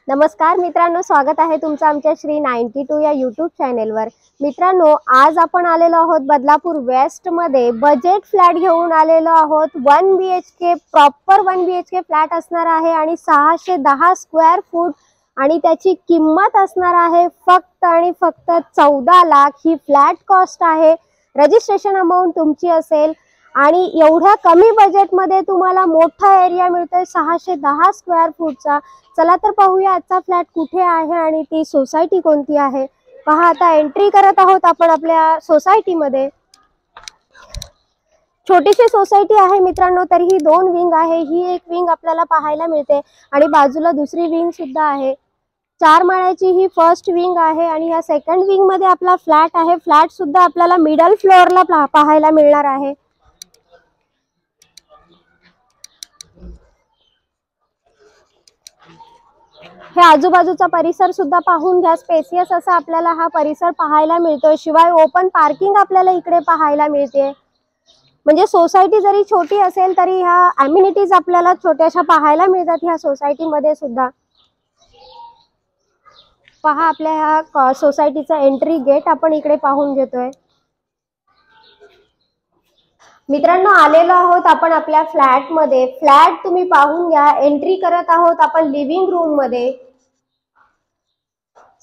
नमस्कार मित्रांनो, स्वागत आहे तुमचं आमच्या श्री 92 या यूट्यूब चॅनेलवर। मित्रांनो, आज आपण आलेलो आहोत बदलापूर वेस्ट मध्ये बजेट फ्लॅट घेऊन आलेलो आहोत। 1 BHK प्रॉपर 1 BHK फ्लॅट असणार आहे आणि 610 स्क्वेअर फूट आणि त्याची किंमत असणार आहे फक्त आणि फक्त 14 लाख ही फ्लॅट कॉस्ट आहे। रजिस्ट्रेशन अमाउंट तुमची असेल आणि एवढ्या कमी बजेट मध्ये तुम्हाला मोठा एरिया मिळतोय 610 स्क्वेअर फूटचा। चला तर पाहूया आजचा फ्लॅट कुठे आहे आणि ती सोसायटी कोणती आहे। पहा, आता एंट्री करत आहोत आपण आपल्या सोसायटी मध्ये। छोटीशी सोसायटी आहे मित्रांनो, तर ही 2 विंग आहे। ही एक विंग आपल्याला पाहायला मिळते आणि बाजूला दुसरी विंग सुद्धा आहे। 4 माळ्याची ही फर्स्ट विंग आहे आणि या सेकंड विंग मध्ये आपला फ्लॅट आहे। फ्लॅट सुद्धा आपल्याला मिडल फ्लोअरला पाहायला मिळणार आहे। हे आजूबाजूचा परिसर सुद्धा पाहून घ्या, स्पेसियस असा आपल्याला हा परिसर पाहायला मिळतोय। शिवाय ओपन पार्किंग आपल्याला इकडे पाहायला मिळते। म्हणजे सोसायटी जरी छोटी असेल तरी ह्या अम्युनिटीज आपल्याला छोट्याशा पाहायला मिळतात ह्या सोसायटी मध्ये सुद्धा। पहा, आपल्या ह्या सोसायटीचा एंट्री गेट आपण इकडे पाहून घेतोय। मित्रांनो, आलेलो आहोत आपण आपल्या फ्लॅट मध्ये। फ्लॅट तुम्ही पाहून घ्या। एंट्री करत आहोत आपण लिव्हिंग रूम मध्ये।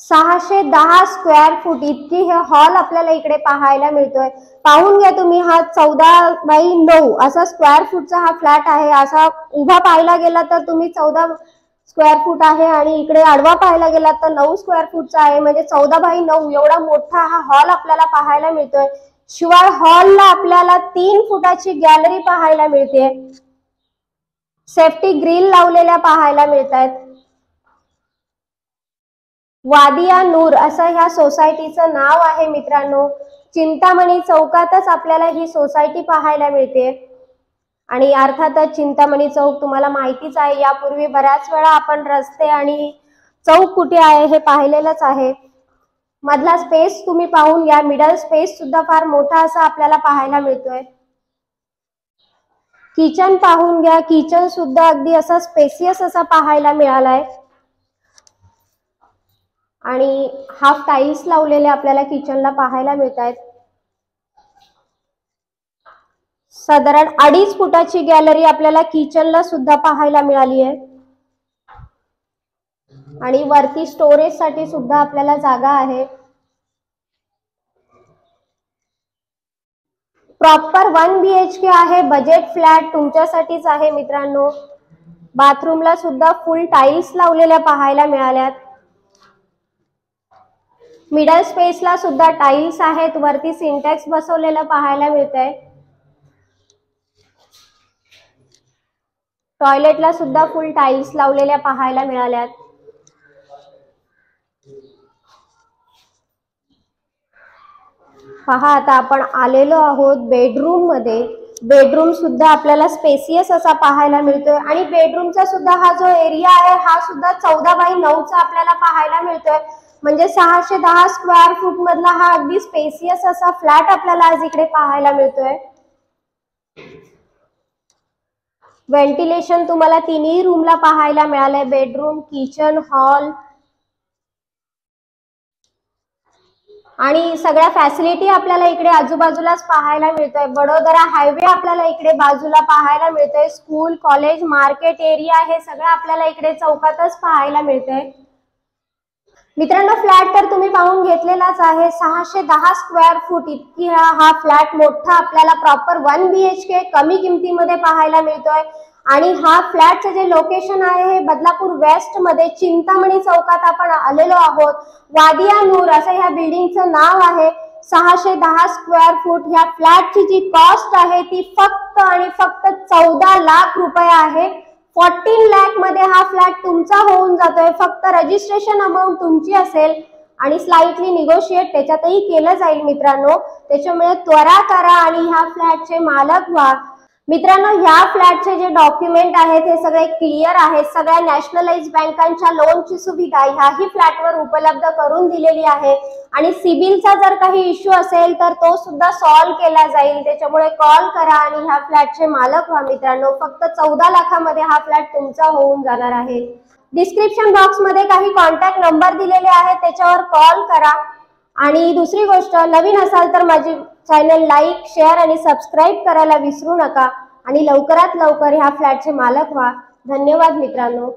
610 स्क्वेअर फूट इतकी हे हॉल आपल्याला इकडे पाहायला मिळतोय। पाहून घ्या तुम्ही, हा 14x9 असा स्क्वेअर फूटचा हा फ्लॅट आहे। असा उभा पाहायला गेला तर तुम्ही 14 स्क्वेअर फूट आहे आणि इकडे आडवा पाहायला गेला तर 9 स्क्वेअर फूटचा आहे। म्हणजे 14x9 एवढा मोठा हा हॉल आपल्याला पाहायला मिळतोय। शिवाय हॉलला आपल्याला 3 फुटाची गॅलरी पाहायला मिळते। सेफ्टी ग्रिल लावलेल्या पाहायला मिळतात। वादिया नूर असं ह्या सोसायटीचं नाव आहे मित्रांनो। चिंतामणी चौकातच आपल्याला ही सोसायटी पाहायला मिळते आणि अर्थातच चिंतामणी चौक तुम्हाला माहितीच आहे। यापूर्वी बऱ्याच वेळा आपण रस्ते आणि चौक कुठे आहे हे पाहिलेलंच आहे। मधला स्पेस तुम्ही पाहून घ्या। मिडल स्पेस सुद्धा फार मोठा असा आपल्याला पाहायला मिळतोय। किचन पाहून घ्या। किचन सुद्धा अगदी असा स्पेसियस असा पाहायला मिळालाय आणि हाफ टाइल्स लावलेले आपल्याला किचनला पाहायला मिळतात। साधारण 2.5 फुटाची गॅलरी आपल्याला किचनला सुद्धा पाहायला मिळाली आहे आणि वरती स्टोरेज साठी सुद्धा आपल्याला जागा आहे। प्रॉपर 1 BHK आहे। बजेट फ्लॅट तुमच्यासाठीच आहे मित्रांनो। बाथरूमला सुद्धा फुल टाइल्स लावलेल्या पाहायला मिळाल्यात। मिडल स्पेसला सुद्धा टाइल्स आहेत। वरती सिंटॅक्स बसवलेलं पाहायला मिळतंय। टॉयलेटला सुद्धा फुल टाइल्स लावलेल्या पाहायला मिळाल्यात। पहा, आता आपण आलेलो आहोत बेडरूम मध्ये। बेडरूम सुद्धा आपल्याला स्पेसियस असा पाहायला मिळतोय आणि बेडरूमचा सुद्धा हा जो एरिया आहे हा सुद्धा 14x9 चा आपल्याला पाहायला मिळतोय। म्हणजे 610 स्क्वेअर फूट मधला हा अगदी स्पेसियस असा फ्लॅट आपल्याला आज इकडे पाहायला मिळतोय। व्हेंटिलेशन तुम्हाला तिन्ही रूमला पाहायला मिळालंय। बेडरूम, किचन, हॉल आणि सगळ्या फॅसिलिटी आपल्याला इकडे आजूबाजूलाच पाहायला मिळतोय। बडोदरा हायवे आपल्याला इकडे बाजूला पाहायला मिळतोय। स्कूल, कॉलेज, मार्केट एरिया हे सगळं आपल्याला इकडे चौकातच पाहायला मिळतंय। मित्रांनो, फ्लॅट तर तुम्ही पाहून घेतलेलाच आहे। 610 स्क्वेअर फूट इतकी हा फ्लॅट मोठा आपल्याला प्रॉपर 1 BHK कमी किमतीमध्ये पाहायला मिळतोय आणि हा फ्लॅटचं जे लोकेशन आहे हे बदलापूर वेस्ट मध्ये चिंतामणी चौकात आपण आलेलो आहोत। वादिया नूर असं ह्या बिल्डिंगचं नाव आहे। 610 स्क्वेअर फूट ह्या फ्लॅटची जी कॉस्ट आहे ती फक्त आणि फक्त 14 लाख रुपये आहे। 14 लाख मध्ये हा फ्लॅट तुमचा होऊन जातोय। फक्त रजिस्ट्रेशन अमाउंट तुमची असेल आणि स्लाइटली निगोशिएट त्याच्यातही केलं जाईल मित्रांनो। त्याच्यामुळे त्वरा करा आणि ह्या फ्लॅटचे मालक व्हा। मित्रांनो, ह्या फ्लॅटचे जे डॉक्युमेंट आहेत हे सगळे क्लिअर आहेत। सगळ्या नॅशनलाइज बँकांच्या लोनची सुविधा ह्याही फ्लॅटवर उपलब्ध करून दिलेली आहे आणि सिबिलचा जर काही इश्यू असेल तर तो सुद्धा सॉल्व्ह केला जाईल। त्याच्यामुळे कॉल करा आणि ह्या फ्लॅटचे मालक व्हा मित्रांनो। फक्त 14 लाखामध्ये हा फ्लॅट तुमचा होऊन जाणार आहे। डिस्क्रिप्शन बॉक्स मध्ये काही कॉन्टॅक्ट नंबर दिलेले आहेत, त्याच्यावर कॉल करा। आणि दुसरी गोष्ट, नवीन असाल तर माझी चॅनल लाईक, शेअर आणि सबस्क्राईब करायला विसरू नका आणि लवकरात लवकर ह्या फ्लॅटचे मालक व्हा। धन्यवाद मित्रांनो।